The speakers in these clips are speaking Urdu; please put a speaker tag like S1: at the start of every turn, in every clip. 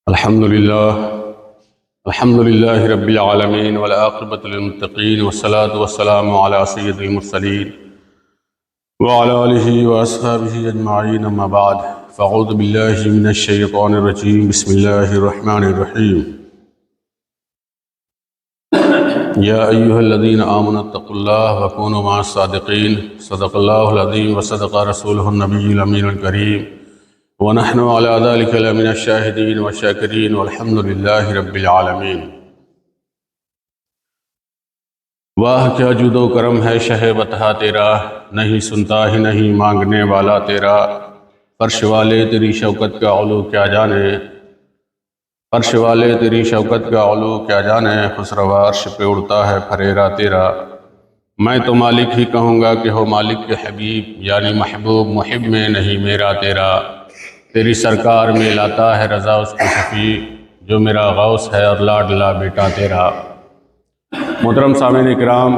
S1: الحمد لله رب العالمين والعاقبة للمتقين والصلاة والسلام على سيد المرسلين وعلى آله وأصحابه أجمعين أما بعد فأعوذ بالله من الشيطان الرجيم بسم الله الرحمن الرحيم يا أيها الذين آمنوا اتقوا الله وكونوا مع الصادقين صدق الله العظيم وصدق رسوله النبي الأمين الكريم ونحن على ذلك لمن الشاهدين والشاكرين والحمد لله رب العالمين۔ واہ کیا جود و کرم ہے شہ بتہا تیرا، نہیں سنتا ہی نہیں مانگنے والا تیرا، فرش والے تیری شوکت کا علو کیا جانے، فرش والے تیری شوکت کا علو کیا جانے، خسرو عرش پہ اڑتا ہے پھریرا تیرا۔ میں تو مالک ہی کہوں گا کہ ہو مالک کے حبیب، یعنی محبوب محب میں نہیں میرا تیرا، تیری سرکار میں لاتا ہے رضا اس کی شفیع، جو میرا غوث ہے اور لاڈلا بیٹا تیرا۔ محترم سامعین کرام،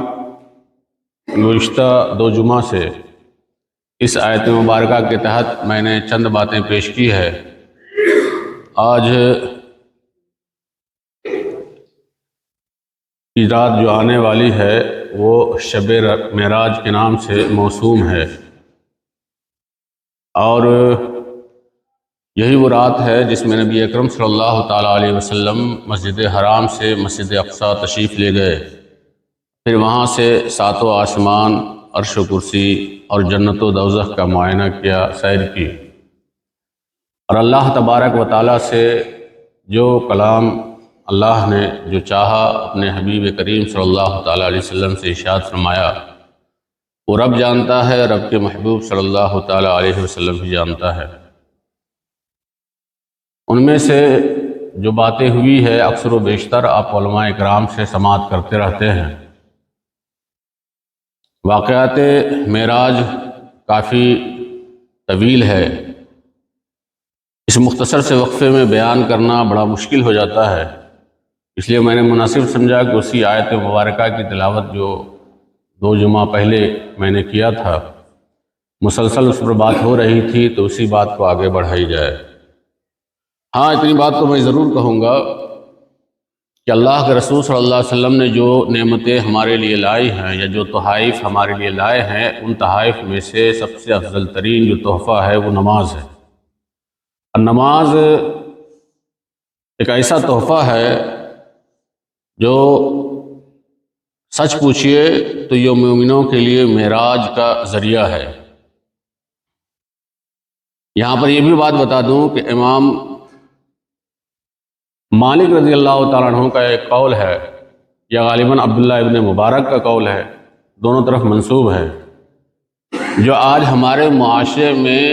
S1: گزشتہ 2 جمعہ سے اس آیت مبارکہ کے تحت میں نے چند باتیں پیش کی ہے۔ آج کی رات جو آنے والی ہے وہ شب معراج کے نام سے موسوم ہے، اور یہی وہ رات ہے جس میں نبی اکرم صلی اللہ تعالیٰ علیہ وسلم مسجد حرام سے مسجد اقصیٰ تشریف لے گئے، پھر وہاں سے 7 آسمان، عرش و کرسی اور جنت و دوزخ کا معائنہ کیا، سیر کی، اور اللہ تبارک و تعالیٰ سے جو کلام اللہ نے جو چاہا اپنے حبیب کریم صلی اللہ تعالیٰ علیہ وسلم سے ارشاد فرمایا، وہ رب جانتا ہے، رب کے محبوب صلی اللہ تعالیٰ علیہ وسلم بھی جانتا ہے۔ ان میں سے جو باتیں ہوئی ہے اکثر و بیشتر آپ علماء اکرام سے سماعت کرتے رہتے ہیں۔ واقعات معراج کافی طویل ہے، اس مختصر سے وقفے میں بیان کرنا بڑا مشکل ہو جاتا ہے، اس لیے میں نے مناسب سمجھا کہ اسی آیت مبارکہ کی تلاوت جو 2 جمعہ پہلے میں نے کیا تھا، مسلسل اس پر بات ہو رہی تھی تو اسی بات کو آگے بڑھائی جائے۔ ہاں، اتنی بات تو میں ضرور کہوں گا کہ اللہ کے رسول صلی اللہ علیہ وسلم نے جو نعمتیں ہمارے لیے لائی ہیں یا جو تحائف ہمارے لیے لائے ہیں، ان تحائف میں سے سب سے افضل ترین جو تحفہ ہے وہ نماز ہے۔ اور نماز ایک ایسا تحفہ ہے جو سچ پوچھئے تو یہ مومنوں کے لیے معراج کا ذریعہ ہے۔ یہاں پر یہ بھی بات بتا دوں کہ امام مالک رضی اللہ تعالیٰ عنہ کا ایک قول ہے، یا غالباً عبداللہ ابن مبارک کا قول ہے، دونوں طرف منسوب ہے، جو آج ہمارے معاشرے میں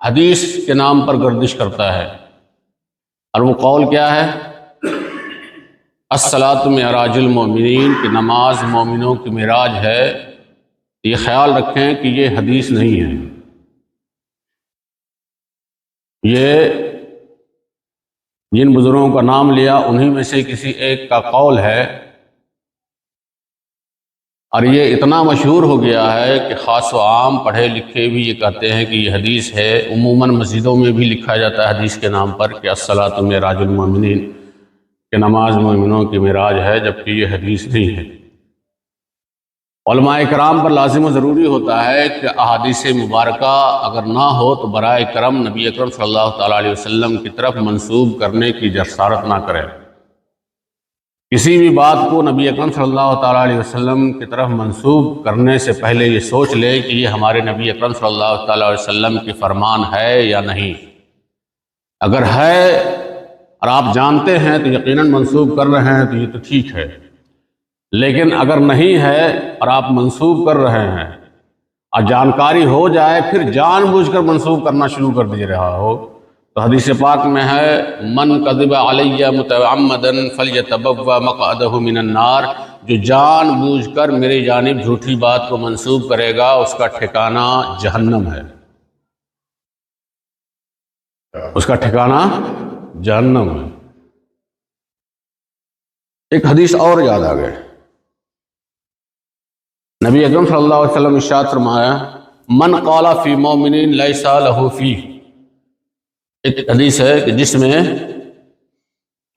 S1: حدیث کے نام پر گردش کرتا ہے، اور وہ قول کیا ہے؟ الصلاۃ معراج المومنین، کہ نماز مومنوں کی معراج ہے۔ یہ خیال رکھیں کہ یہ حدیث نہیں ہے، یہ جن بزرگوں کا نام لیا انہی میں سے کسی ایک کا قول ہے، اور یہ اتنا مشہور ہو گیا ہے کہ خاص و عام پڑھے لکھے بھی یہ کہتے ہیں کہ یہ حدیث ہے۔ عموماً مسجدوں میں بھی لکھا جاتا ہے حدیث کے نام پر کہ الصلاۃ معراج المومنین، کہ نماز مومنوں کی معراج ہے، جبکہ یہ حدیث نہیں ہے۔ علماء کرام پر لازم و ضروری ہوتا ہے کہ احادیث مبارکہ اگر نہ ہو تو برائے کرم نبی اکرم صلی اللہ تعالیٰ علیہ وسلم کی طرف منسوب کرنے کی جسارت نہ کریں۔ کسی بھی بات کو نبی اکرم صلی اللہ تعالیٰ علیہ وسلم کی طرف منسوب کرنے سے پہلے یہ سوچ لے کہ یہ ہمارے نبی اکرم صلی اللہ تعالیٰ علیہ وسلم کی فرمان ہے یا نہیں۔ اگر ہے اور آپ جانتے ہیں تو یقیناً منسوب کر رہے ہیں تو یہ تو ٹھیک ہے، لیکن اگر نہیں ہے اور آپ منسوب کر رہے ہیں اور جانکاری ہو جائے پھر جان بوجھ کر منسوب کرنا شروع کر دے رہا ہو، تو حدیث پاک میں ہے من کذب علی متعمدا فلیتبوأ مقعدہ من النار، جو جان بوجھ کر میری جانب جھوٹی بات کو منسوب کرے گا اس کا ٹھکانہ جہنم ہے، اس کا ٹھکانہ جہنم ہے۔ ایک حدیث اور یاد آ گئے، نبی اکرم صلی اللہ علیہ وسلم ارشاد فرمایا من قال فی مومن لیس لہ فیہ، ایک حدیث ہے کہ جس میں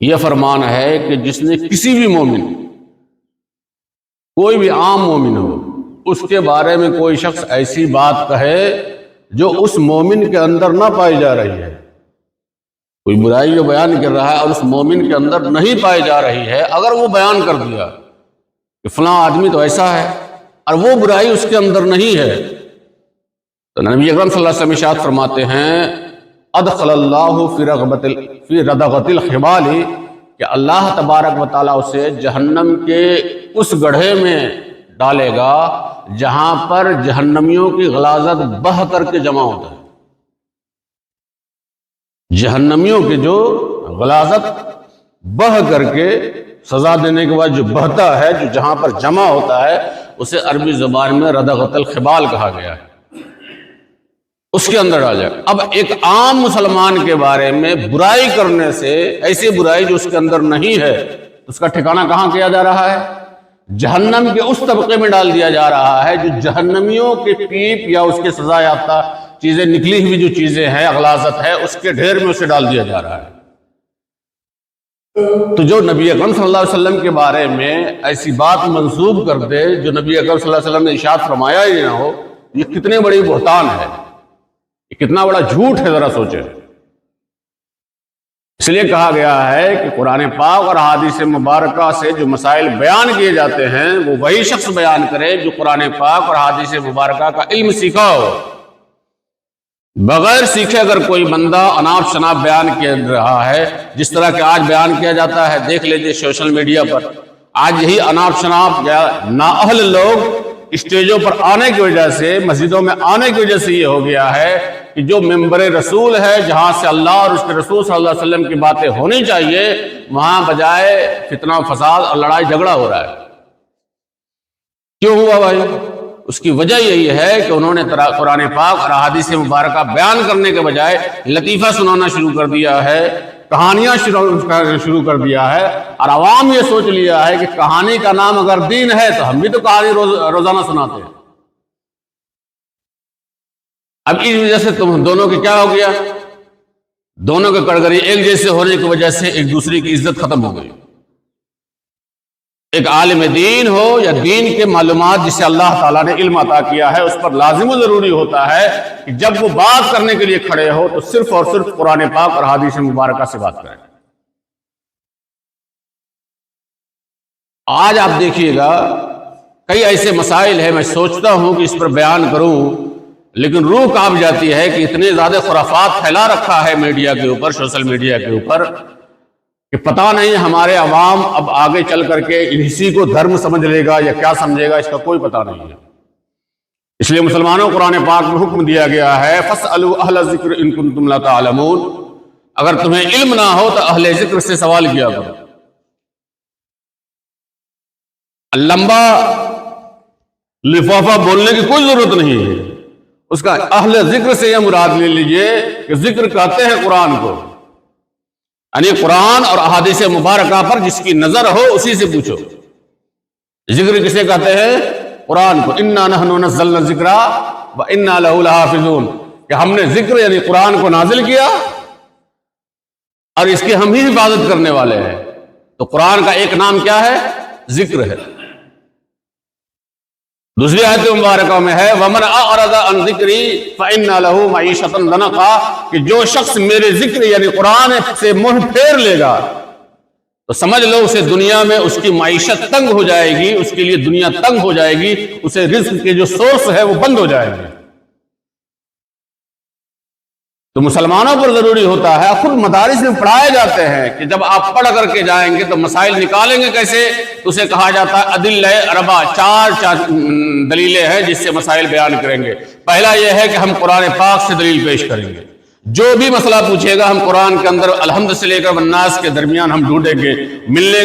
S1: یہ فرمان ہے کہ جس نے کسی بھی مومن، کوئی بھی عام مومن ہو، اس کے بارے میں کوئی شخص ایسی بات کہے جو اس مومن کے اندر نہ پائی جا رہی ہے، کوئی برائی جو بیان کر رہا ہے اور اس مومن کے اندر نہیں پائی جا رہی ہے، اگر وہ بیان کر دیا کہ فلاں آدمی تو ایسا ہے اور وہ برائی اس کے اندر نہیں ہے، تو نبی اکرم صلی اللہ علیہ وسلم ارشاد فرماتے ہیں ادخل اللہ فی ردغۃ الحبال، کہ اللہ تبارک و تعالیٰ اسے جہنم کے اس گڑھے میں ڈالے گا جہاں پر جہنمیوں کی غلاظت بہہ کر کے جمع ہوتا ہے، جہنمیوں کی جو غلاظت بہہ کر کے سزا دینے کے بعد جو بہتا ہے، جو جہاں پر جمع ہوتا ہے، اسے عربی زبان میں ردغۃ الحبال کہا گیا ہے، اس کے اندر ڈال جائے۔ اب ایک عام مسلمان کے بارے میں برائی کرنے سے، ایسی برائی جو اس کے اندر نہیں ہے، اس کا ٹھکانہ کہاں کیا جا رہا ہے؟ جہنم کے اس طبقے میں ڈال دیا جا رہا ہے جو جہنمیوں کے پیپ یا اس کے سزا یافتہ چیزیں، نکلی ہوئی جو چیزیں ہیں، غلاظت ہے، اس کے ڈھیر میں اسے ڈال دیا جا رہا ہے۔ تو جو نبی اکرم صلی اللہ علیہ وسلم کے بارے میں ایسی بات منسوب کر دے جو نبی اکرم صلی اللہ علیہ وسلم نے ارشاد فرمایا ہی نہ ہو، یہ کتنے بڑی بہتان ہے، یہ کتنا بڑا جھوٹ ہے، ذرا سوچیں۔ اس لیے کہا گیا ہے کہ قرآن پاک اور احادیث مبارکہ سے جو مسائل بیان کیے جاتے ہیں وہ وہی شخص بیان کرے جو قرآن پاک اور احادیث مبارکہ کا علم سیکھا ہو۔ بغیر سیکھے اگر کوئی بندہ اناپ شناپ بیان کر رہا ہے، جس طرح کہ آج بیان کیا جاتا ہے، دیکھ لیجئے سوشل میڈیا پر آج یہی اناپ شناپ یا نااہل لوگ اسٹیجوں پر آنے کی وجہ سے، مسجدوں میں آنے کی وجہ سے یہ ہو گیا ہے کہ جو ممبر رسول ہے، جہاں سے اللہ اور اس کے رسول صلی اللہ علیہ وسلم کی باتیں ہونی چاہیے، وہاں بجائے فتنہ فساد اور لڑائی جھگڑا ہو رہا ہے۔ کیوں ہوا بھائی؟ اس کی وجہ یہی ہے کہ انہوں نے قرآن پاک اور احادیث مبارکہ بیان کرنے کے بجائے لطیفہ سنانا شروع کر دیا ہے، کہانیاں شروع کر دیا ہے، اور عوام یہ سوچ لیا ہے کہ کہانی کا نام اگر دین ہے تو ہم بھی تو کہانی روزانہ سناتے ہیں۔ اب اس وجہ سے تم دونوں کے کیا ہو گیا؟ دونوں کے کڑگری ایک جیسے ہونے کی وجہ سے ایک دوسرے کی عزت ختم ہو گئی۔ ایک عالم دین ہو یا دین کے معلومات جسے اللہ تعالیٰ نے علم عطا کیا ہے، اس پر لازم و ضروری ہوتا ہے کہ جب وہ بات کرنے کے لیے کھڑے ہو تو صرف اور صرف قرآن پاک اور احادیث مبارکہ سے بات کریں۔ آج آپ دیکھیے گا کئی ایسے مسائل ہیں، میں سوچتا ہوں کہ اس پر بیان کروں، لیکن روح کانپ جاتی ہے کہ اتنے زیادہ خرافات پھیلا رکھا ہے میڈیا کے اوپر، سوشل میڈیا کے اوپر، کہ پتہ نہیں ہمارے عوام اب آگے چل کر کے اسی کو دھرم سمجھ لے گا یا کیا سمجھے گا، اس کا کوئی پتہ نہیں ہے۔ اس لیے مسلمانوں قرآن پاک میں حکم دیا گیا ہے فَاسْأَلُوا أَهْلَ الذِّكْرِ إِن كُنتُمْ لَا تَعْلَمُونَ، اگر تمہیں علم نہ ہو تو اہل ذکر سے سوال کیا کرو۔ لمبا لفافہ بولنے کی کوئی ضرورت نہیں ہے، اس کا اہل ذکر سے یہ مراد لے لیجئے کہ ذکر کہتے ہیں قرآن کو، یعنی قرآن اور احادیث مبارکہ پر جس کی نظر ہو اسی سے پوچھو۔ ذکر کسے کہتے ہیں؟ قرآن کو۔ اِنَّا نَحْنُ نَزَّلْنَا الذِّكْرَ وَإِنَّا لَهُ لَحَافِظُونَ، کہ ہم نے ذکر یعنی قرآن کو نازل کیا اور اس کی ہم ہی حفاظت کرنے والے ہیں۔ تو قرآن کا ایک نام کیا ہے؟ ذکر ہے۔ دوسری آیت مبارکہ میں ہے وَمَنْ أَعْرَضَ عَنْ ذِكْرِي فَإِنَّ لَهُ مَعِيشَةً ضَنْكًا، کہ جو شخص میرے ذکر یعنی قرآن سے منہ پھیر لے گا تو سمجھ لو اسے دنیا میں اس کی معیشت تنگ ہو جائے گی، اس کے لیے دنیا تنگ ہو جائے گی، اسے رزق کے جو سورس ہے وہ بند ہو جائے گی۔ تو مسلمانوں پر ضروری ہوتا ہے، خود مدارس میں پڑھائے جاتے ہیں کہ جب آپ پڑھ کر کے جائیں گے تو مسائل نکالیں گے کیسے، تو اسے کہا جاتا ہے ادلہ اربع، چار دلیلیں ہیں جس سے مسائل بیان کریں گے۔ پہلا یہ ہے کہ ہم قرآن پاک سے دلیل پیش کریں گے، جو بھی مسئلہ پوچھے گا ہم قرآن کے اندر الحمد سے لے کر والناس کے درمیان ہم ڈھونڈیں گے، مل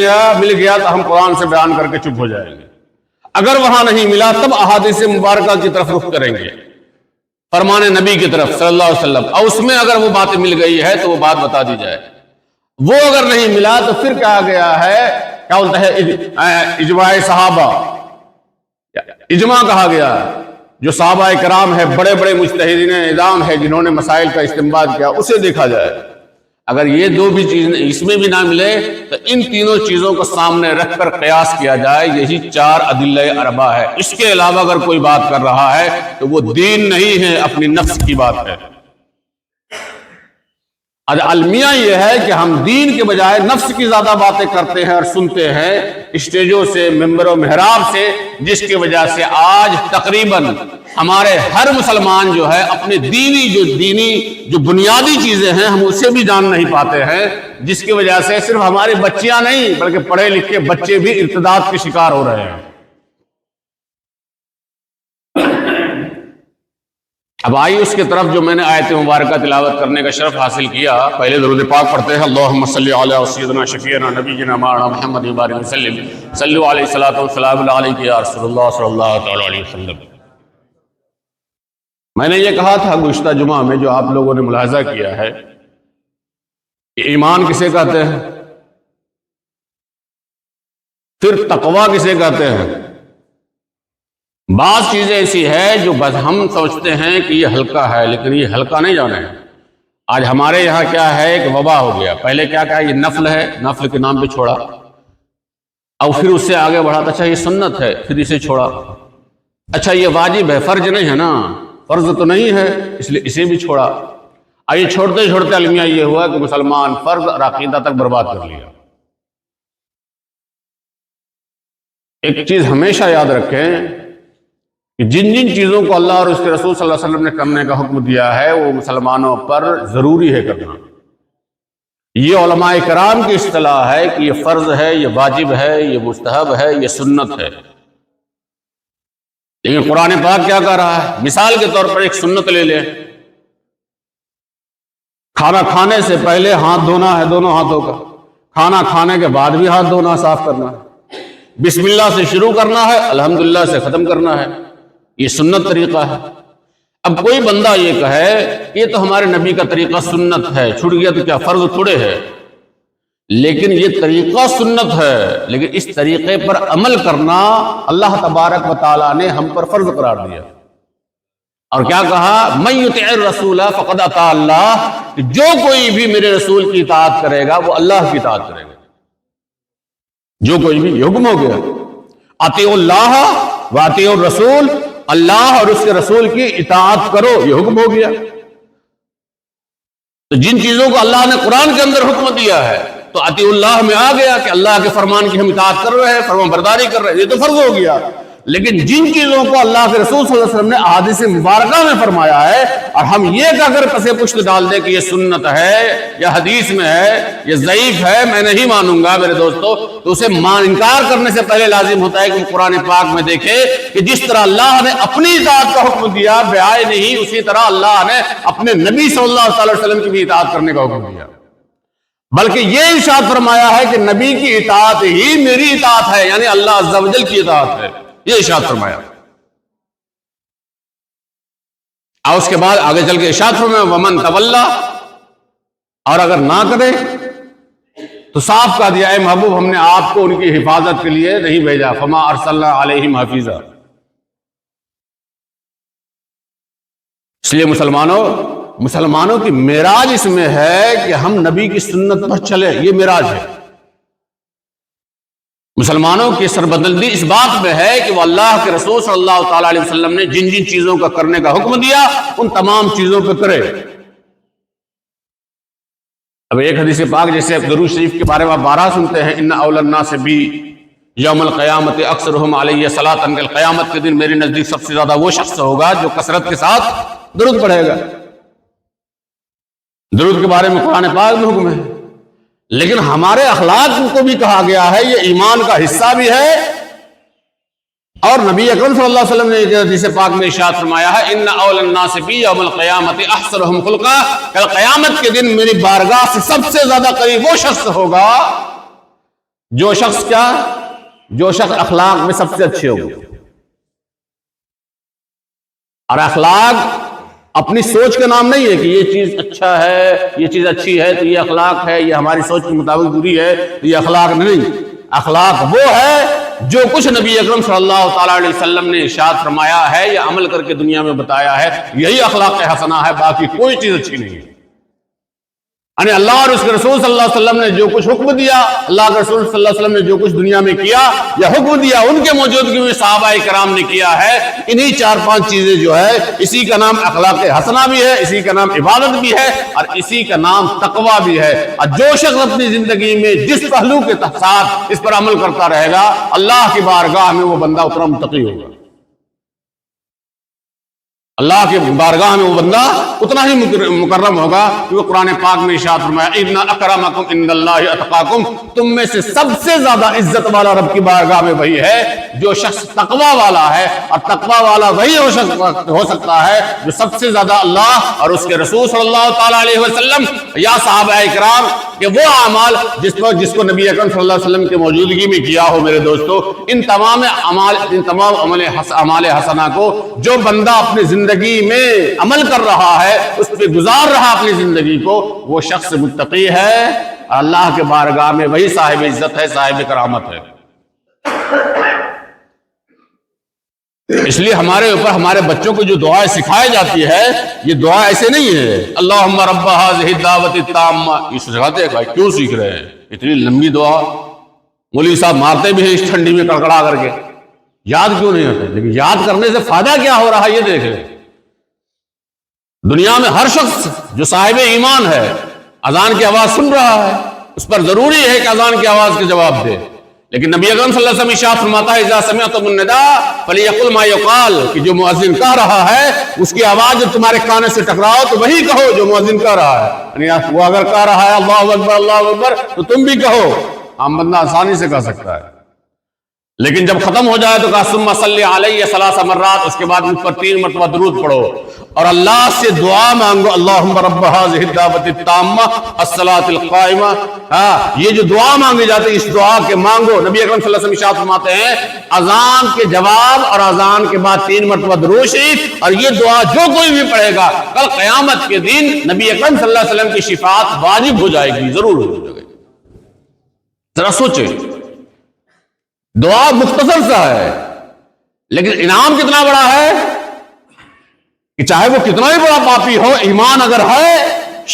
S1: گیا تو ہم قرآن سے بیان کر کے چپ ہو جائیں گے، اگر وہاں نہیں ملا تب احادیث مبارکہ کی طرف رخ کریں گے، فرمان نبی کی طرف صلی اللہ علیہ وسلم، اور اس میں اگر وہ بات مل گئی ہے تو وہ بات بتا دی جائے۔ وہ اگر نہیں ملا تو پھر کہا گیا ہے، کیا بولتا ہے، اجماع صحابہ، اجماع کہا گیا، جو صحابہ کرام ہے، بڑے بڑے مجتہدین اعظام ہے جنہوں نے مسائل کا استنباط کیا، اسے دیکھا جائے۔ اگر یہ دو بھی چیز اس میں بھی نہ ملے تو ان تینوں چیزوں کو سامنے رکھ کر قیاس کیا جائے، یہی 4 ادلہ اربعہ ہے۔ اس کے علاوہ اگر کوئی بات کر رہا ہے تو وہ دین نہیں ہے، اپنی نفس کی بات ہے۔ المیہ یہ ہے کہ ہم دین کے بجائے نفس کی زیادہ باتیں کرتے ہیں اور سنتے ہیں اسٹیجوں سے، ممبر و محراب سے، جس کی وجہ سے آج تقریباً ہمارے ہر مسلمان جو ہے اپنے دینی جو بنیادی چیزیں ہیں ہم اسے بھی جان نہیں پاتے ہیں، جس کی وجہ سے صرف ہمارے بچیاں نہیں بلکہ پڑھے لکھے بچے بھی ارتداد کے شکار ہو رہے ہیں۔ اب آئی اس کی طرف جو میں نے آیت مبارکہ تلاوت کرنے کا شرف حاصل کیا۔ پہلے درود پاک پڑھتے ہیں، اللہم صلی علی سیدنا شفیعنا نبینا مولانا محمد بارک وسلم، صلو علیہ الصلوۃ والسلام علیک یا رسول اللہ صلی اللہ تعالی علیہ وسلم۔ میں نے یہ کہا تھا گزشتہ جمعہ میں، جو آپ لوگوں نے ملاحظہ کیا ہے، کہ ایمان کسے کہتے ہیں، پھر تقویٰ کسے کہتے ہیں۔ بعض چیزیں ایسی ہے جو بس ہم سمجھتے ہیں کہ یہ ہلکا ہے، لیکن یہ ہلکا نہیں جانا ہے۔ آج ہمارے یہاں کیا ہے کہ وبا ہو گیا، پہلے کیا کہا یہ نفل ہے، نفل کے نام پہ چھوڑا، اور پھر اس سے آگے بڑھا، اچھا یہ سنت ہے، پھر اسے چھوڑا، اچھا یہ واجب ہے، فرض نہیں ہے نا، فرض تو نہیں ہے اس لیے اسے بھی چھوڑا۔ آئیے چھوڑتے چھوڑتے المیہ یہ ہوا کہ مسلمان فرض اور عقیدہ تک برباد کر لیا۔ ایک چیز ہمیشہ یاد رکھیں کہ جن چیزوں کو اللہ اور اس کے رسول صلی اللہ علیہ وسلم نے کرنے کا حکم دیا ہے وہ مسلمانوں پر ضروری ہے کرنا۔ یہ علماء کرام کی اصطلاح ہے کہ یہ فرض ہے، یہ واجب ہے، یہ مستحب ہے، یہ سنت ہے۔ لیکن قرآن پاک کیا کہہ رہا ہے؟ مثال کے طور پر ایک سنت لے لیں، کھانا کھانے سے پہلے ہاتھ دھونا ہے دونوں ہاتھوں کا، کھانا کھانے کے بعد بھی ہاتھ دھونا، صاف کرنا ہے، بسم اللہ سے شروع کرنا ہے، الحمدللہ سے ختم کرنا ہے، یہ سنت طریقہ ہے۔ اب کوئی بندہ یہ کہے کہ یہ تو ہمارے نبی کا طریقہ سنت ہے، چھوٹ گیا تو کیا فرض تھوڑے ہے؟ لیکن یہ طریقہ سنت ہے، لیکن اس طریقے پر عمل کرنا اللہ تبارک و تعالیٰ نے ہم پر فرض قرار دیا۔ اور کیا کہا؟ من یطع الرسول فقد اطاع اللہ، کہ جو کوئی بھی میرے رسول کی اطاعت کرے گا وہ اللہ کی اطاعت کرے گا۔ جو کوئی بھی، یہ حکم ہو گیا، اطیعوا اللہ واطیعوا الرسول، اللہ اور اس کے رسول کی اطاعت کرو، یہ حکم ہو گیا۔ تو جن چیزوں کو اللہ نے قرآن کے اندر حکم دیا ہے تو اطیعوا اللہ میں آ گیا کہ اللہ کے فرمان کی ہم اطاعت کر رہے ہیں، فرمان برداری کر رہے ہیں، یہ تو فرض ہو گیا۔ لیکن جن چیزوں کو اللہ کے رسول صلی اللہ علیہ وسلم نے احادیث مبارکہ میں فرمایا ہے اور ہم یہ کہہ کر پسے پشت ڈال دیں کہ یہ سنت ہے یا حدیث میں ہے، یہ ضعیف ہے، میں نہیں مانوں گا میرے دوستو، تو اسے انکار کرنے سے پہلے لازم ہوتا ہے کہ قرآن پاک میں دیکھے کہ جس طرح اللہ نے اپنی اطاعت کا حکم دیا بیائے نہیں، اسی طرح اللہ نے اپنے نبی صلی اللہ علیہ وسلم کی بھی اطاعت کرنے کا حکم دیا۔ بلکہ یہ ارشاد فرمایا ہے کہ نبی کی اطاعت ہی میری اطاعت ہے، یعنی اللہ عز و جل کی اطاعت ہے، یہ ارشاد فرمایا۔ اور اس کے بعد آگے چل کے ارشاد فرمایا ومن تولا، اور اگر نہ کرے تو صاف کہہ دیا اے محبوب ہم نے آپ کو ان کی حفاظت کے لیے نہیں بھیجا، فما ارسلنا علیہم حفیظا۔ اس لیے مسلمانوں کی معراج اس میں ہے کہ ہم نبی کی سنت پر چلے، یہ معراج ہے۔ مسلمانوں کی سربلندی اس بات میں ہے کہ وہ اللہ کے رسول صلی اللہ تعالی علیہ وسلم نے جن جن چیزوں کا کرنے کا حکم دیا ان تمام چیزوں پہ کرے۔ اب ایک حدیث پاک جیسے درود شریف کے بارے میں آپ بارہ سنتے ہیں، ان اول الناس بی یوم القیامت اکثرہم علیہ صلاۃ، کہ قیامت کے دن میرے نزدیک سب سے زیادہ وہ شخص ہوگا جو کثرت کے ساتھ درود پڑھے گا۔ درود کے بارے میں قرآن پاک میں حکم ہے، لیکن ہمارے اخلاق کو بھی کہا گیا ہے، یہ ایمان کا حصہ بھی ہے۔ اور نبی اکرم صلی اللہ علیہ وسلم نے حدیث پاک میں ارشاد فرمایا ہے ان اول الناس بی یوم القیامت احسنہم خلقا، کل قیامت کے دن میری بارگاہ سے سب سے زیادہ قریب وہ شخص ہوگا جو شخص اخلاق میں سب سے اچھے ہوگا۔ اور اخلاق اپنی سوچ کا نام نہیں ہے کہ یہ چیز اچھا ہے، یہ چیز اچھی ہے تو یہ اخلاق ہے، یہ ہماری سوچ کے مطابق بری ہے تو یہ اخلاق نہیں۔ اخلاق وہ ہے جو کچھ نبی اکرم صلی اللہ تعالی علیہ وسلم نے ارشاد فرمایا ہے یا عمل کر کے دنیا میں بتایا ہے، یہی اخلاق حسنہ ہے، باقی کوئی چیز اچھی نہیں ہے۔ یعنی اللہ اور اس کے رسول صلی اللہ علیہ وسلم نے جو کچھ حکم دیا، اللہ کے رسول صلی اللہ علیہ وسلم نے جو کچھ دنیا میں کیا یا حکم دیا، ان کے موجودگی میں صحابہ کرام نے کیا ہے، انہی 4-5 چیزیں جو ہے، اسی کا نام اخلاق حسنہ بھی ہے، اسی کا نام عبادت بھی ہے، اور اسی کا نام تقوی بھی ہے۔ اور جو شخص اپنی زندگی میں جس پہلو کے ساتھ اس پر عمل کرتا رہے گا، اللہ کی بارگاہ میں وہ بندہ اتنا متقی ہوگا، اللہ کے بارگاہ میں وہ بندہ اتنا ہی مکرم ہوگا، کیونکہ قرآن پاک میں ارشاد فرمایا ان اکرمکم عند اللہ اتقاکم، تم میں سے سب سے زیادہ عزت والا رب کی بارگاہ میں وہی ہے جو شخص تقوی والا ہے، اور تقوی والا وہی ہو سکتا ہے جو سب سے زیادہ اللہ اور اس کے رسول صلی اللہ تعالی علیہ وسلم یا صحابہ کرام کہ وہ اعمال جس کو نبی اکرم صلی اللہ علیہ وسلم کے موجودگی میں کیا ہو۔ میرے دوستو، ان تمام اعمال حسنہ کو جو بندہ اپنی زندگی میں عمل کر رہا ہے، اس پہ گزار رہا اپنی زندگی کو، وہ شخص متقی ہے، اللہ کے بارگاہ میں وہی صاحب عزت ہے، صاحب کرامت ہے۔ اس لیے ہمارے اوپر ہمارے بچوں کو جو دعائیں سکھائی جاتی ہے، یہ دعا ایسے نہیں ہے اللہم رب ھذہ الدعوۃ التامہ، یہ سکھاتے ہیں بھائی کیوں سیکھ رہے ہیں اتنی لمبی دعا؟ مولوی صاحب مارتے بھی ہیں اس ٹھنڈی میں کڑکڑا کر کے، یاد کیوں نہیں ہوتے؟ لیکن یاد کرنے سے فائدہ کیا ہو رہا ہے یہ دیکھ لیں۔ دنیا میں ہر شخص جو صاحب ایمان ہے اذان کی آواز سن رہا ہے، اس پر ضروری ہے کہ اذان کی آواز کے جواب دے، لیکن نبی اکرم صلی اللہ علیہ وسلم ارشاد فرماتا ہے اذا سمعتم النداء فلیقل ما یقال، کہ جو مؤذن کہہ رہا ہے اس کی آواز جب تمہارے کانے سے ٹکراؤ تو وہی کہو جو مؤذن کہہ رہا ہے، یعنی وہ اگر کہہ رہا ہے اللہ اکبر اللہ اکبر تو تم بھی کہو۔ عام بندہ آسانی سے کہہ سکتا ہے، لیکن جب ختم ہو جائے تو کہا ثم صلی علیہ 3 مرات، اس کے بعد مجھ پر 3 مرتبہ درود پڑھو اور اللہ سے دعا مانگو اللہم رب ھذہ الدعوۃ التامہ الصلاۃ القائمہ۔ یہ جو دعا مانگی جاتی ہے اس دعا کے مانگو۔ نبی اکرم صلی اللہ علیہ وسلم ارشاد فرماتے ہیں اذان کے جواب اور اذان کے بعد 3 مرتبہ درود شریف، اور یہ دعا جو کوئی بھی پڑھے گا کل قیامت کے دن نبی اکرم صلی اللہ علیہ وسلم کی شفاعت واجب ہو جائے گی، ضرور ہو جائے گی۔ ذرا سوچیں، دعا مختصر سا ہے لیکن انعام کتنا بڑا ہے کہ چاہے وہ کتنا ہی بڑا پاپی ہو، ایمان اگر ہے،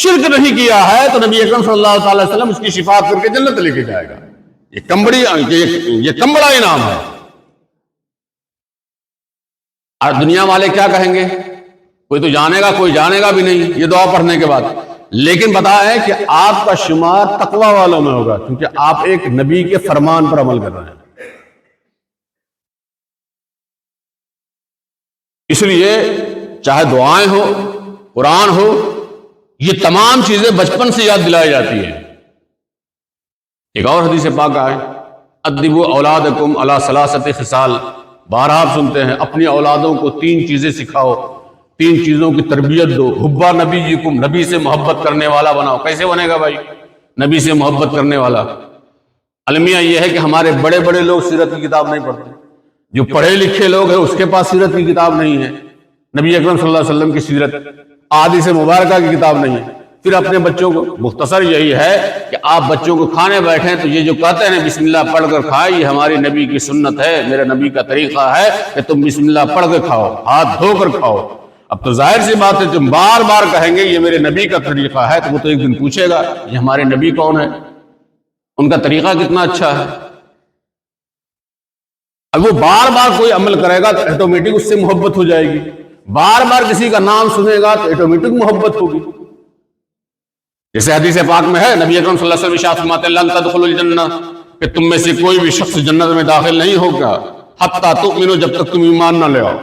S1: شرک نہیں کیا ہے، تو نبی اکرم صلی اللہ تعالی وسلم اس کی شفاعت کر کے جنت لے کے جائے گا۔ یہ کم بڑا انعام ہے۔ اور دنیا والے کیا کہیں گے؟ کوئی تو جانے گا، کوئی جانے گا بھی نہیں یہ دعا پڑھنے کے بعد، لیکن بتائیں کہ آپ کا شمار تقوی والوں میں ہوگا، کیونکہ آپ ایک نبی کے فرمان پر عمل کر رہے ہیں۔ اس لیے چاہے دعائیں ہو، قرآن ہو، یہ تمام چیزیں بچپن سے یاد دلائی جاتی ہیں۔ ایک اور حدیث پاک ہے ادبوا اولادکم علی 3 خصال، بارہا آپ سنتے ہیں اپنی اولادوں کو 3 چیزیں سکھاؤ، 3 چیزوں کی تربیت دو۔ حب نبیکم، نبی سے محبت کرنے والا بناؤ۔ کیسے بنے گا بھائی نبی سے محبت کرنے والا؟ المیہ یہ ہے کہ ہمارے بڑے بڑے لوگ سیرت کی کتاب نہیں پڑھتے، جو پڑھے لکھے لوگ ہیں اس کے پاس سیرت کی کتاب نہیں ہے، نبی اکرم صلی اللہ علیہ وسلم کی سیرت احادیث مبارکہ کی کتاب نہیں ہے۔ پھر اپنے بچوں کو مختصر یہی ہے کہ آپ بچوں کو کھانے بیٹھیں تو یہ جو کہتے ہیں بسم اللہ پڑھ کر کھائے، یہ ہماری نبی کی سنت ہے، میرے نبی کا طریقہ ہے کہ تم بسم اللہ پڑھ کے کھاؤ، ہاتھ دھو کر کھاؤ۔ اب تو ظاہر سی بات ہے تم بار بار کہیں گے یہ میرے نبی کا طریقہ ہے، تو وہ تو ایک دن پوچھے گا یہ ہمارے نبی کون ہے، ان کا طریقہ کتنا اچھا ہے۔ اب وہ بار بار کوئی عمل کرے گا تو آٹومیٹک اس سے محبت ہو جائے گی، بار بار کسی کا نام سنے گا تو آٹومیٹک محبت ہوگی۔ جیسے حدیث پاک میں ہے نبی اکرم صلی اللہ علیہ وسلم ارشاد فرماتے ہیں لن تدخلوا الجنہ، کہ تم میں سے کوئی بھی شخص جنت میں داخل نہیں ہوگا حتی تؤمنوا، جب تک تم ایمان نہ لے آؤ،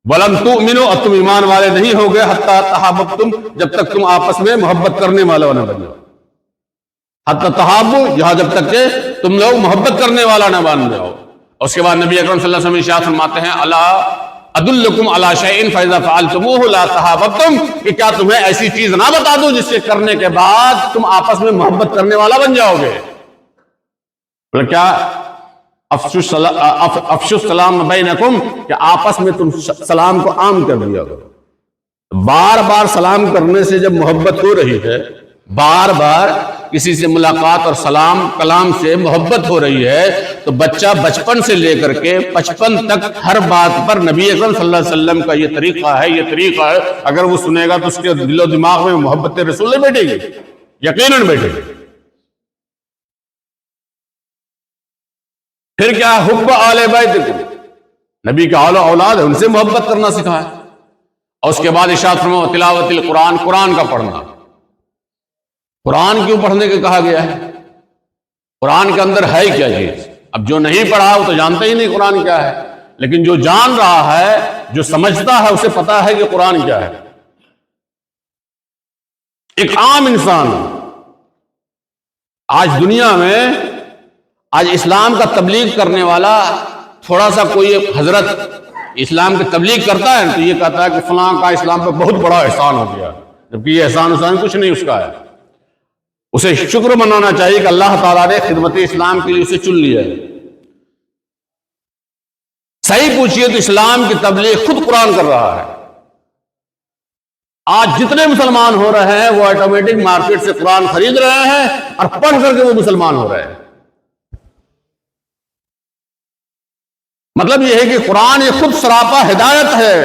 S1: ولن تؤمنوا، اور تم ایمان والے نہیں ہوگے حتی تحاببتم، جب تک تم آپس میں محبت کرنے والے نہ بن جاؤ، حتی تحابوا، یہاں جب تک کہ تم لوگ محبت کرنے والا نہ بن جاؤ۔ اس کے بعد نبی اکرم صلی اللہ علیہ وسلم ارشاد فرماتے ہیں الا ادلکم علی شیء فاذا فعلتموه لا تحاببتم، کہ کیا تمہیں ایسی چیز نہ بتا دوں جس سے کرنے کے بعد تم آپس میں محبت کرنے والا بن جاؤ گے؟ کیا افشوا السلام بینکم، کہ آپس میں تم سلام کو عام کر دیا کرو۔ بار بار سلام کرنے سے جب محبت ہو رہی ہے، بار بار کسی سے ملاقات اور سلام کلام سے محبت ہو رہی ہے، تو بچہ بچپن سے لے کر کے 55 تک ہر بات پر نبی اکرم صلی اللہ علیہ وسلم کا یہ طریقہ ہے، یہ طریقہ ہے، اگر وہ سنے گا تو اس کے دل و دماغ میں محبت رسول بیٹھے گی۔ یقیناً بیٹھے گے۔ پھر کیا؟ حب آل بیت، نبی کا آل و اولاد ہے، ان سے محبت کرنا سکھایا۔ اور اس کے بعد ارشاد فرمایا تلاوت القرآن، قرآن کا پڑھنا۔ قرآن کیوں پڑھنے کے کہا گیا ہے؟ قرآن کے اندر ہے کیا چیز؟ اب جو نہیں پڑھا وہ تو جانتا ہی نہیں قرآن کیا ہے، لیکن جو جان رہا ہے، جو سمجھتا ہے، اسے پتا ہے کہ قرآن کیا ہے۔ ایک عام انسان آج دنیا میں، آج اسلام کا تبلیغ کرنے والا، تھوڑا سا کوئی حضرت اسلام کی تبلیغ کرتا ہے تو یہ کہتا ہے کہ فلاں کا اسلام پہ بہت بڑا احسان ہو گیا، جبکہ یہ احسان کچھ نہیں اس کا ہے۔ اسے شکر منانا چاہیے کہ اللہ تعالیٰ نے خدمت اسلام کے لیے اسے چن لیا ہے۔ صحیح پوچھئے تو اسلام کی تبلیغ خود قرآن کر رہا ہے۔ آج جتنے مسلمان ہو رہے ہیں وہ آٹومیٹک مارکیٹ سے قرآن خرید رہے ہیں اور پڑھ کر کے وہ مسلمان ہو رہے ہیں۔ مطلب یہ ہے کہ قرآن یہ خود سراپا ہدایت ہے،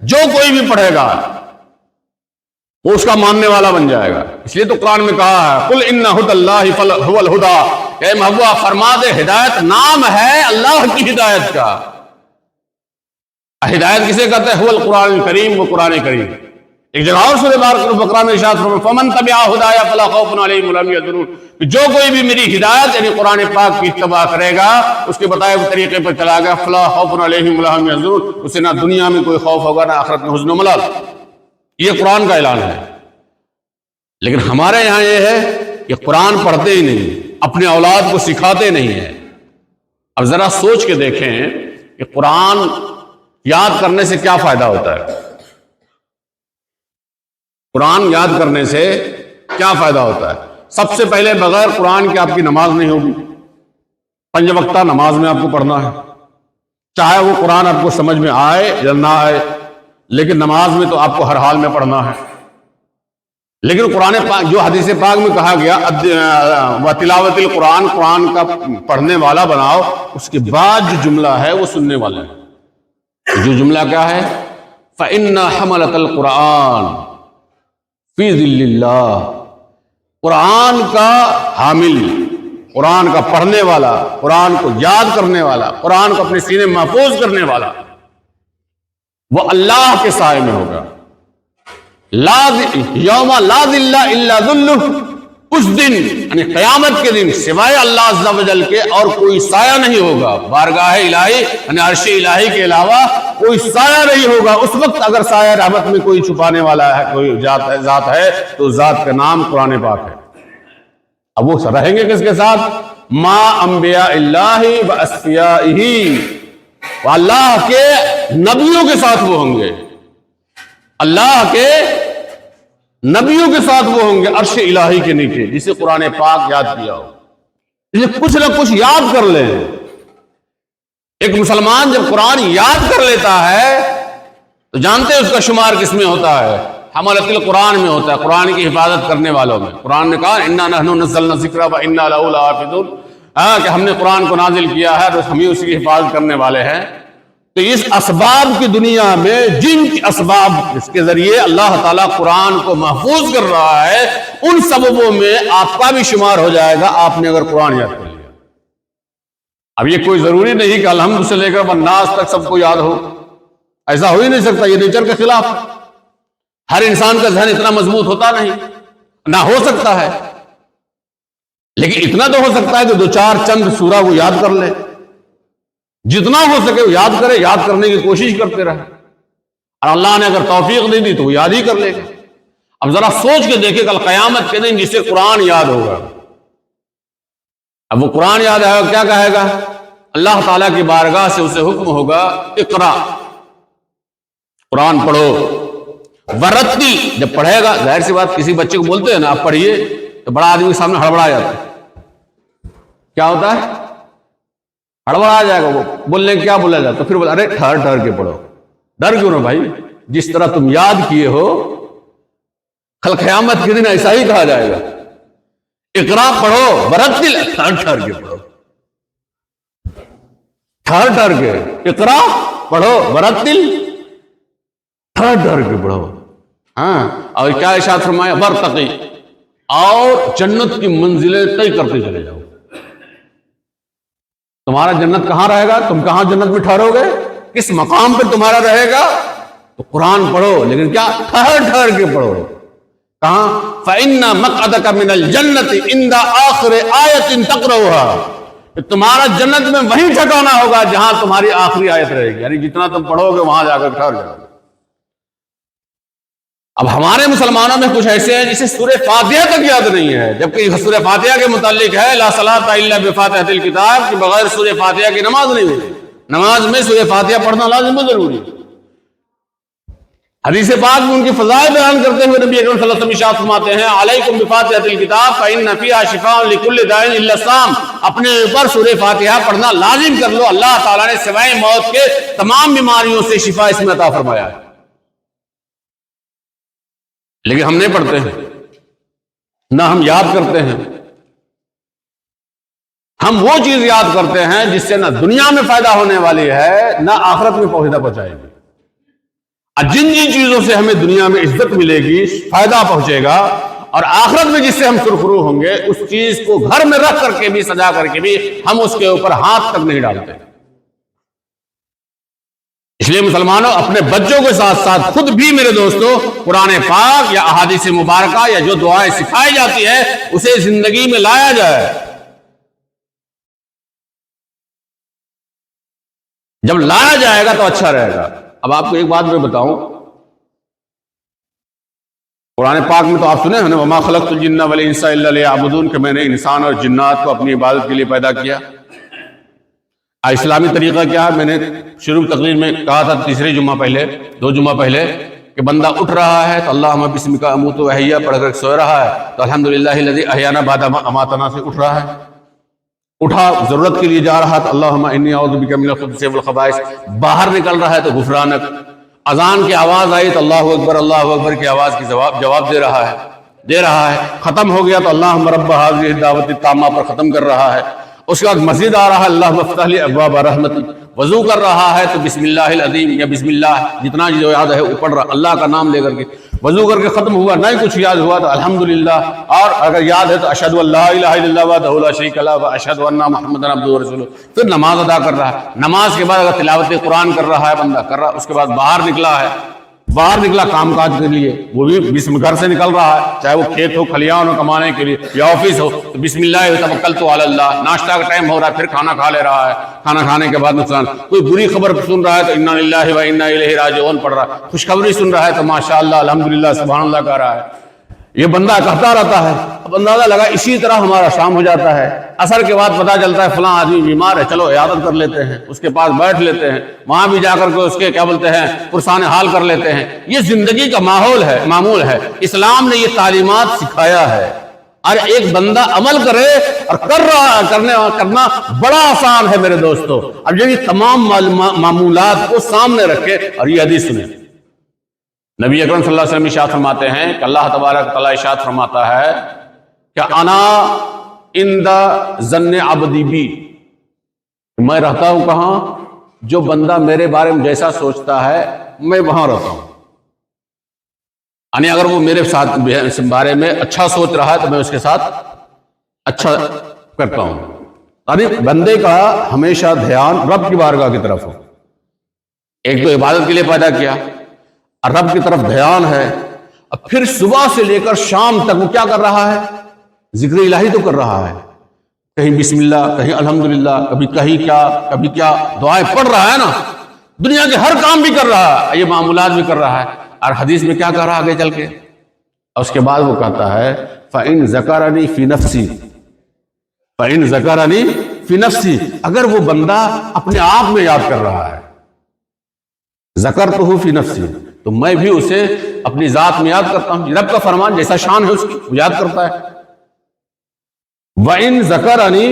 S1: جو کوئی بھی پڑھے گا وہ اس کا ماننے والا بن جائے گا۔ اس لیے تو قرآن میں کہا ہے قل ان ھدی اللہ ھو الھدی، کہ محبوبہ فرما دے ہدایت نام ہے اللہ کی ہدایت کا۔ ہدایت کسے کہتے ہیں؟ ھو القرآن الکریم، وہ قرآن کریم۔ ایک جگہ اور سورہ بقرہ میں ارشاد فرمایا فمن تبع ھدایا فلا خوف علیہم ولا ھم یحزنون، کہ جو کوئی بھی میری ہدایت یعنی قرآن پاک کی اتباع کرے گا، اس کے بتائے ہوئے طریقے پر چلا گیا، فلا خوف علیہم ولا ھم یحزنون، اسے نہ دنیا میں کوئی خوف ہوگا نہ آخرت میں حزن و ملال۔ یہ قرآن کا اعلان ہے۔ لیکن ہمارے یہاں یہ ہے کہ قرآن پڑھتے ہی نہیں، اپنے اولاد کو سکھاتے نہیں ہیں۔ اب ذرا سوچ کے دیکھیں کہ قرآن یاد کرنے سے کیا فائدہ ہوتا ہے؟ قرآن یاد کرنے سے کیا فائدہ ہوتا ہے؟ سب سے پہلے بغیر قرآن کے آپ کی نماز نہیں ہوگی۔ 5 وقتہ نماز میں آپ کو پڑھنا ہے، چاہے وہ قرآن آپ کو سمجھ میں آئے یا نہ آئے، لیکن نماز میں تو آپ کو ہر حال میں پڑھنا ہے۔ لیکن قرآن پاک جو حدیث پاک میں کہا گیا وَتِلَاوَةِ القرآن، قرآن کا پڑھنے والا بناؤ، اس کے بعد جو جملہ ہے وہ سننے والا ہے۔ جو جملہ کیا ہے؟ فَإِنَّ حَمَلَةَ الْقُرْآنِ فی ظل اللہ، قرآن کا حامل، قرآن کا پڑھنے والا، قرآن کو یاد کرنے والا، قرآن کو اپنے سینے میں محفوظ کرنے والا، وہ اللہ کے سائے میں ہوگا۔ یوم لا ظل الا ظلہ، اس دن یعنی قیامت کے دن سوائے اللہ عز و جل کے اور کوئی سایہ نہیں ہوگا۔ بارگاہ الہی یعنی عرش الہی کے علاوہ کوئی سایہ نہیں ہوگا۔ اس وقت اگر سایہ رحمت میں کوئی چھپانے والا ہے، کوئی ذات ہے تو ذات کا نام قرآن پاک ہے۔ اب وہ رہیں گے کس کے ساتھ؟ ما انبیاء اللہ و اصفیائہ، وہ اللہ کے نبیوں کے ساتھ وہ ہوں گے، اللہ کے نبیوں کے ساتھ وہ ہوں گے عرش الہی کے نیچے، جسے قرآن پاک یاد کیا ہو۔ اسے کچھ نہ کچھ یاد کر لیں۔ ایک مسلمان جب قرآن یاد کر لیتا ہے تو جانتے ہیں اس کا شمار کس میں ہوتا ہے؟ حملۃ القرآن میں ہوتا ہے، قرآن کی حفاظت کرنے والوں میں۔ قرآن نے کہا انا نحن نزلنا الذکر وانا لہ لحافظون، کہ ہم نے قرآن کو نازل کیا ہے اور ہم ہی اس کی حفاظت کرنے والے ہیں۔ تو اس اسباب کی دنیا میں جن کی اسباب اس کے ذریعے اللہ تعالیٰ قرآن کو محفوظ کر رہا ہے، ان سببوں میں آپ کا بھی شمار ہو جائے گا، آپ نے اگر قرآن یاد کر لیا۔ اب یہ کوئی ضروری نہیں کہ الحمد سے لے کر والناس تک سب کو یاد ہو، ایسا ہو ہی نہیں سکتا، یہ نیچر کے خلاف ہے۔ ہر انسان کا ذہن اتنا مضبوط ہوتا نہیں، نہ ہو سکتا ہے، لیکن اتنا تو ہو سکتا ہے کہ 2-4 چند سورہ وہ یاد کر لے، جتنا ہو سکے وہ یاد کرے، یاد کرنے کی کوشش کرتے رہے، اور اللہ نے اگر توفیق دے دی تو وہ یاد ہی کر لے گا۔ اب ذرا سوچ کے دیکھیں کل قیامت کے دن جسے قرآن یاد ہوگا، اب وہ قرآن یاد آئے گا، کیا کہے گا؟ اللہ تعالیٰ کی بارگاہ سے اسے حکم ہوگا اقرا، قرآن پڑھو، ورتی، جب پڑھے گا ظاہر سی بات کسی بچے کو بولتے ہیں نا آپ پڑھیے تو بڑا آدمی کے سامنے ہڑبڑا جاتا ہے، کیا ہوتا ہے؟ ہڑبڑا جائے گا، وہ بولنے کیا بولا جاتا تو پھر بولا ارے ٹھہر کے پڑھو۔ ڈر کیوں نہ بھائی؟ جس طرح تم یاد کیے ہو کل قیامت کے دن ایسا ہی کہا جائے گا، اقرا پڑھو ورتل، ٹھہر کے پڑھو، ٹھہر کے اقرا پڑھو ورتل، ٹھہر کے پڑھو۔ ہاں، اور کیا ارشاد فرمایا؟ ورتقی، اور جنت کی منزلیں طے کرتے چلے جاؤ۔ تمہارا جنت کہاں رہے گا؟ تم کہاں جنت میں ٹھہرو گے؟ کس مقام پہ تمہارا رہے گا؟ تو قرآن پڑھو، لیکن کیا؟ ٹھہر ٹھہر کے پڑھو۔ کہاں؟ فَإِنَّ مَقْعَدَكَ مِنَ الْجَنَّةِ عِنْدَ آخِرِ آیَةٍ تَقْرَؤُهَا، کہ تمہارا جنت میں وہیں ٹھکانا ہوگا جہاں تمہاری آخری آیت رہے گی، یعنی جتنا تم پڑھو گے وہاں جا کر ٹھہر جاؤ گے۔ اب ہمارے مسلمانوں میں کچھ ایسے ہیں جسے سورہ فاتحہ تک یاد نہیں ہے، جبکہ سورہ فاتحہ کے متعلق ہے لا صلاۃ الا بفاتحۃ الکتاب، کہ بغیر سورہ فاتحہ کی نماز نہیں ہوتی۔ نماز میں سورہ فاتحہ پڑھنا لازم و ضروری ہے۔ حدیث پاک میں ان کی فضائل بیان کرتے ہوئے نبی اکرم صلی اللہ علیہ وسلم ارشاد فرماتے ہیں علیکم بفاتحۃ الکتاب فإن فیہا شفاء لکل داء الا الصام، اپنے اوپر سورہ فاتحہ پڑھنا لازم کر لو، اللہ تعالیٰ نے سوائے موت کے تمام بیماریوں سے شفا اس میں عطا فرمایا ہے۔ لیکن ہم نہیں پڑھتے ہیں، نہ ہم یاد کرتے ہیں۔ ہم وہ چیز یاد کرتے ہیں جس سے نہ دنیا میں فائدہ ہونے والی ہے نہ آخرت میں فائدہ پہنچائے گی۔ جن جن چیزوں سے ہمیں دنیا میں عزت ملے گی، فائدہ پہنچے گا، اور آخرت میں جس سے ہم سرخرو ہوں گے، اس چیز کو گھر میں رکھ کر کے بھی، سجا کر کے بھی ہم اس کے اوپر ہاتھ تک نہیں ڈالتے۔ اس لیے مسلمانوں اپنے بچوں کے ساتھ ساتھ خود بھی میرے دوستو قرآن پاک یا احادیث مبارکہ یا جو دعائیں سکھائی جاتی ہے اسے زندگی میں لایا جائے۔ جب لایا جائے گا تو اچھا رہے گا۔ اب آپ کو ایک بات میں بتاؤں، قرآن پاک میں تو آپ سنے ہیں نا وما خلقت الجن والانس الا لیعبدون، کہ میں نے انسان اور جنات کو اپنی عبادت کے لیے پیدا کیا۔ اسلامی طریقہ کیا ہے؟ میں نے شروع تقریر میں کہا تھا تیسرے جمعہ پہلے، 2 جمعہ پہلے، کہ بندہ اٹھ رہا ہے تو اللہم بسمک اموت و احیا پڑھ کر سو رہا ہے تو الحمدللہ الذی احیانا بعد ما اماتنا سے اٹھ رہا ہے۔ اٹھا ضرورت کے لیے جا رہا تو اللہم انی اعوذ بک من الخبث والخبائث، باہر نکل رہا ہے تو غفرانک، اذان کی آواز آئی تو اللہ اکبر کی آواز کی جواب دے رہا ہے، ختم ہو گیا تو اللہم رب ھذہ الدعوۃ التامہ پر ختم کر رہا ہے۔ اس کے بعد مسجد آ رہا ہے اللہم افتح لی ابواب رحمتی، وضو کر رہا ہے تو بسم اللہ العظیم یا بسم اللہ جتنا جو یاد ہے وہ پڑھ رہا، اللہ کا نام لے کر کے وضو کر کے ختم ہوا، نہیں کچھ یاد ہوا تو الحمدللہ، اور اگر یاد ہے تو اشہد ان لا الہ الا اللہ وحدہ لا شریک لہ واشہد ان محمدا عبدہ ورسولہ، پھر نماز ادا کر رہا ہے۔ نماز کے بعد اگر تلاوت قرآن کر رہا ہے بندہ کر رہا، اس کے بعد باہر نکلا کام کاج کے لیے، وہ بھی بسم گھر سے نکل رہا ہے، چاہے وہ کھیت ہو، کھلیان ہو کمانے کے لیے، یا آفس ہو تو بسم اللہ توکلت علی اللہ، ناشتہ کا ٹائم ہو رہا ہے پھر کھانا کھا لے رہا ہے، کھانا کھانے کے بعد نقصان، کوئی بری خبر سن رہا ہے تو انا للہ و انا الیہ راجعون پڑھ رہا ہے، خوشخبری سن رہا ہے تو ماشاءاللہ الحمدللہ سبحان اللہ کہہ رہا ہے۔ یہ بندہ کہتا رہتا ہے، اب اندازہ لگا اسی طرح ہمارا شام ہو جاتا ہے، عصر کے بعد پتہ چلتا ہے فلاں آدمی بیمار ہے، چلو عیادت کر لیتے ہیں، اس کے پاس بیٹھ لیتے ہیں، وہاں بھی جا کر کے اس کے کیا بولتے ہیں پرسان حال کر لیتے ہیں۔ یہ زندگی کا معمول ہے۔ اسلام نے یہ تعلیمات سکھایا ہے، اور ایک بندہ عمل کرے اور کرنا بڑا آسان ہے میرے دوستو۔ اب یہ تمام معمولات کو سامنے رکھے اور یہ حدیث سنیں۔ نبی اکرم صلی اللہ علیہ وسلم ارشاد فرماتے ہیں کہ اللہ تبارک تعالیٰ ارشاد فرماتا ہے کہ انا عند ظن عبدی بی، میں رہتا ہوں کہاں؟ جو بندہ میرے بارے میں جیسا سوچتا ہے میں وہاں رہتا ہوں، یعنی اگر وہ میرے ساتھ بارے میں اچھا سوچ رہا ہے تو میں اس کے ساتھ اچھا کرتا ہوں۔ یعنی بندے کا ہمیشہ دھیان رب کی بارگاہ کی طرف ہو۔ ایک تو عبادت کے لیے پیدا کیا اور رب کی طرف دھیان ہے، اب پھر صبح سے لے کر شام تک وہ کیا کر رہا ہے؟ ذکر الہی تو کر رہا ہے، کہیں بسم اللہ، کہیں الحمدللہ، کبھی کیا دعائیں پڑھ رہا ہے نا، دنیا کے ہر کام بھی کر رہا ہے، یہ معمولات بھی کر رہا ہے۔ اور حدیث میں کیا کہہ رہا آگے چل کے، اور اس کے بعد وہ کہتا ہے فَإِن ذَكَرَنِي فِي نَفْسِي، فَإِن ذَكَرَنِي فِي نَفْسِي، اگر وہ بندہ اپنے آپ میں یاد کر رہا ہے، ذَكَرْتُهُ فِي نَفْسِي، تو میں بھی اسے اپنی ذات میں یاد کرتا ہوں۔ رب کا فرمان جیسا شان ہے اس کی وہ یاد کرتا ہے۔ وَإِن ذَكَرَنِي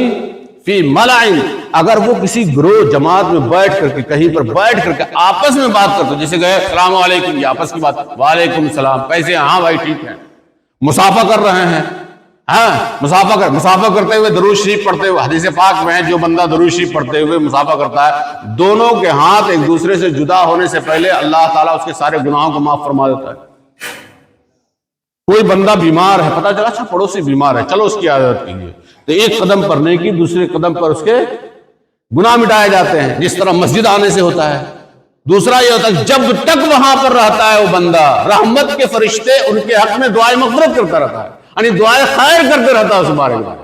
S1: فِي مَلَعٍ، اگر وہ کسی گروہ جماعت میں بیٹھ کر کے کہیں پر بیٹھ کر کے آپس میں بات کرتے، جیسے گئے السلام علیکم، یہ آپس کی بات، وعلیکم السلام، کیسے؟ ہاں بھائی ٹھیک ہے، مصافحہ کر رہے ہیں، ہاں مصافحہ کرتے ہوئے درود شریف پڑھتے ہوئے، حدیث پاک میں جو بندہ درود شریف پڑھتے ہوئے مصافحہ کرتا ہے، دونوں کے ہاتھ ایک دوسرے سے جدا ہونے سے پہلے اللہ تعالیٰ اس کے سارے گناہوں کو معاف فرما دیتا ہے۔ کوئی بندہ بیمار ہے، پتہ چلا اچھا پڑوسی بیمار ہے، چلو اس کی عیادت کیجیے، تو ایک قدم پر نیکی، دوسرے قدم پر اس کے گناہ مٹائے جاتے ہیں، جس طرح مسجد آنے سے ہوتا ہے۔ دوسرا یہ ہوتا ہے جب تک وہاں پر رہتا ہے وہ بندہ، رحمت کے فرشتے ان کے حق میں دعائیں مغفرت کرتا رہتا ہے، یعنی دعائیں خیر کرتے رہتا ہے اس بارے میں۔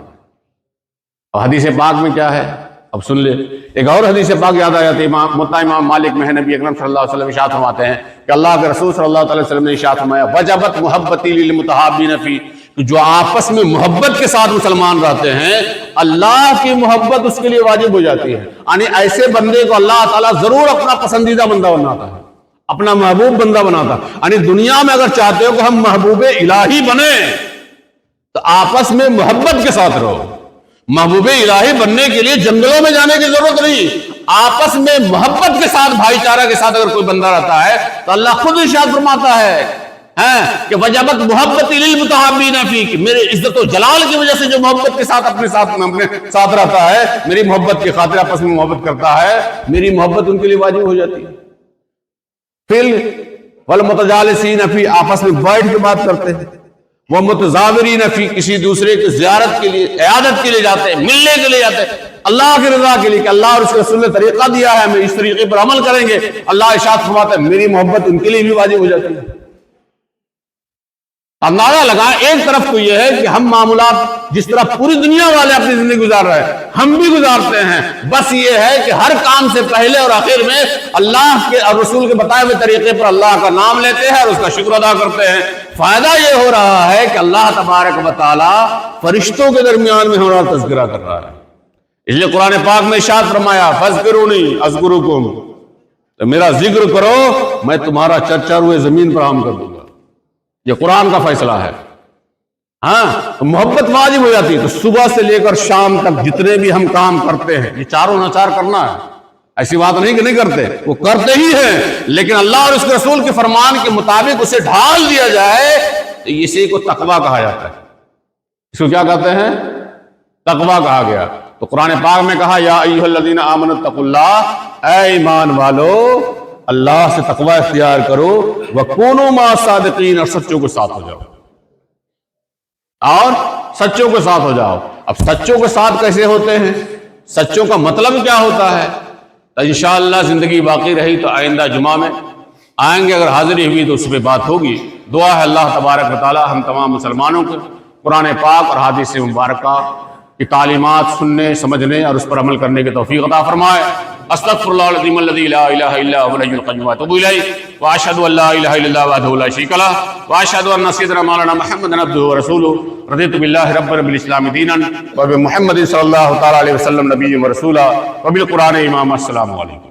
S1: اور حدیث پاک میں کیا ہے اب سن لے، ایک اور حدیث پاک یاد آ جاتی ہے، موطا امام مالک میں ہے، نبی اکرم صلی اللہ علیہ وسلم ارشاد فرماتے ہیں کہ اللہ کے رسول صلی اللہ علیہ وسلم نے ارشاد فرمایا وجبت محبتی للمتحابین فی، جو آپس میں محبت کے ساتھ مسلمان رہتے ہیں اللہ کی محبت اس کے لیے واجب ہو جاتی ہے، یعنی ایسے بندے کو اللہ تعالیٰ ضرور اپنا پسندیدہ بندہ بناتا ہے، اپنا محبوب بندہ بناتا ہے۔ یعنی دنیا میں اگر چاہتے ہو کہ ہم محبوب الہی بنے تو آپس میں محبت کے ساتھ رہو۔ محبوب الہی بننے کے لیے جنگلوں میں جانے کی ضرورت نہیں، آپس میں محبت کے ساتھ، بھائی چارہ کے ساتھ اگر کوئی بندہ رہتا ہے تو اللہ خود ارشاد فرماتا ہے کہ وجبت محبتی للمتحابین فی، کہ میرے عزت و جلال کی وجہ سے جو محبت کے ساتھ اپنے ساتھ رہتا ہے، میری محبت کی خاطر آپس میں محبت کرتا ہے، میری محبت ان کے لیے واجب ہو جاتی ہے۔ پھر والمتجالسین فی، آپس میں بیٹھ کے بات کرتے ہیں، وہ متزاورین فی، کسی دوسرے کی زیارت کے لیے، عیادت کے لیے جاتے ہیں، ملنے کے لیے جاتے ہیں، اللہ کی رضا کے لیے کہ اللہ اور اس کے رسول نے طریقہ دیا ہے، ہم اس طریقے پر عمل کریں گے، اللہ ارشاد فرماتا ہے میری محبت ان کے لیے بھی واجب ہو جاتی ہے۔ اندازہ لگائیں، ایک طرف تو یہ ہے کہ ہم معمولات جس طرح پوری دنیا والے اپنی زندگی گزار رہے ہیں ہم بھی گزارتے ہیں، بس یہ ہے کہ ہر کام سے پہلے اور آخر میں اللہ کے اور رسول کے بتائے ہوئے طریقے پر اللہ کا نام لیتے ہیں اور اس کا شکر ادا کرتے ہیں۔ فائدہ یہ ہو رہا ہے کہ اللہ تبارک و تعالی فرشتوں کے درمیان میں ہمارا تذکرہ کر رہا ہے، اس لیے قرآن پاک میں ارشاد فرمایا فاذکرونی اذکرکم، تو میرا ذکر کرو میں تمہارا چرچا روئے زمین پر عام کر دوں گا۔ یہ قرآن کا فیصلہ ہے۔ ہاں محبت واجب ہو جاتی ہے، تو صبح سے لے کر شام تک جتنے بھی ہم کام کرتے ہیں یہ چاروں ناچار کرنا ہے، ایسی بات نہیں کہ نہیں کرتے، وہ کرتے ہی ہیں، لیکن اللہ اور اس کے رسول کے فرمان کے مطابق اسے ڈھال دیا جائے تو اسی کو تقویٰ کہا جاتا ہے۔ اس کو کیا کہتے ہیں؟ تقویٰ کہا گیا۔ تو قرآن پاک میں کہا یا ایھا الذین آمنوا اتقوا اللہ، اے ایمان والو اللہ سے تقویٰ اختیار کرو، وَكُونُوا مَعَ الصَّادِقِينَ، اور سچوں کے ساتھ ہو جاؤ، اور سچوں کے ساتھ ہو جاؤ۔ اب سچوں کے ساتھ کیسے ہوتے ہیں؟ سچوں کا مطلب کیا ہوتا ہے؟ تو انشاءاللہ زندگی باقی رہی تو آئندہ جمعہ میں آئیں گے، اگر حاضری ہوئی تو اس پہ بات ہوگی۔ دعا ہے اللہ تبارک و تعالی ہم تمام مسلمانوں کو قرآن پاک اور حدیث مبارکہ کی تعلیمات سننے، سمجھنے اور اس پر عمل کرنے کی توفیق عطا فرمائے۔ استغفر اللہ العظیم الذی لا الہ الا هو الحی القیوم واتوب الیہ، واشهد ان لا الہ الا اللہ وحدہ لا شریک لہ، واشهد ان سیدنا مولانا محمد عبدہ ورسولہ، رضیت باللہ ربا وبالاسلام دینا وبمحمد صلی اللہ تعالی علیہ وسلم نبیا ورسولا وبالقرآن اماما۔ السلام علیکم۔